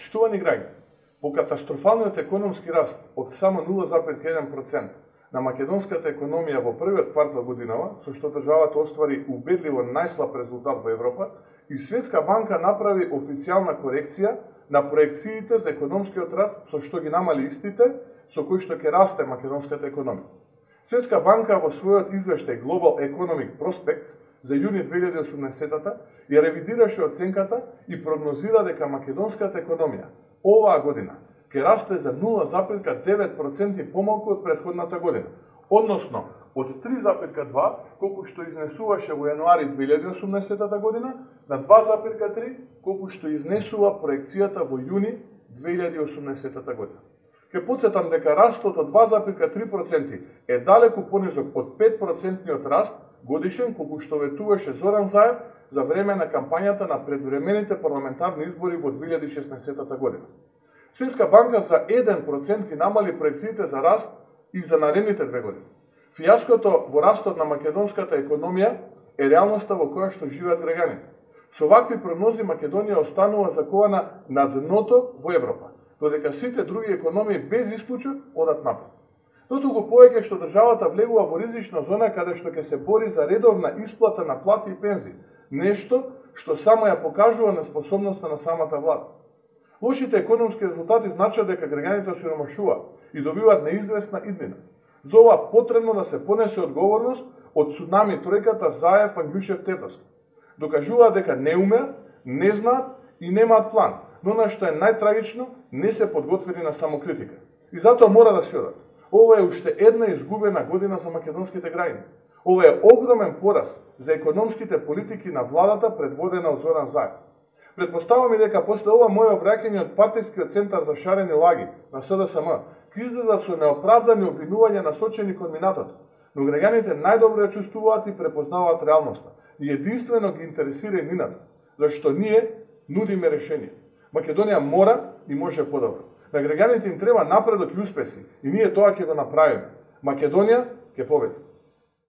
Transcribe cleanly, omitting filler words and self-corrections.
Почитувани граѓани, по катастрофалниот економски раст од само 0,1% на македонската економија во првиот квартал годинава, со што државата оствари убедливо најслаб резултат во Европа, и Светска банка направи официјална корекција на проекциите за економскиот раст, со што ги намали истите, со кои што ќе расте македонската економија. Светска банка во својот извештај Global Economic Prospects за јуни 2018 ја ревидираше оценката и прогнозира дека македонската економија оваа година ќе расте за 0,9% помалку од претходната година, односно од 3,2 колку што изнесуваше во јануари 2018 година на 2,3 колку што изнесува проекцијата во јуни 2018 година. Ке потсетам дека растот од 2,3% е далеку понизок од 5% раст годишен колку што ветуваше Зоран Заев за време на кампањата на предвремените парламентарни избори во 2016 година. Светска банка за 1% ги намали проекциите за раст и за наредните 2 години. Фијаското во растот на македонската економија е реалноста во која што живеат граѓаните. Со вакви прогнози Македонија останува закована на дното во Европа, додека сите други економии без исклучок одат напред. Дотогу повеќе што државата влегува во ризична зона каде што ќе се бори за редовна исплата на плати и пензии, нешто што само ја покажува неспособноста на самата влада. Лошите економски резултати значат дека граѓаните осиромашуваат и добиваат неизвестна иднина. За ова потребно да се понесе одговорност од цунами тројката Заев, Ангјушев, Тетовски. Докажуваат дека не умеат, не знаат и немаат план, но на што е најтрагично, не се подготвени на самокритика. И затоа мора да се одат. Ова е уште една изгубена година за македонските граѓани. Ова е огромен пораз за економските политики на владата предводена од Зоран Заев. Предпоставам и дека после ова моје враќање од партискиот центар за шарени лаги на СДСМ ќе излезат со неоправдани обвинувања насочени кон минатото, но граѓаните најдобро ја чувствуваат и препознаваат реалноста и единствено ги интересира иднината, зашто ние нудиме решение. Македонија мора и може подобро. На граѓаните им треба напредок и успеси и ние тоа ќе го направиме. Македонија ќе победи.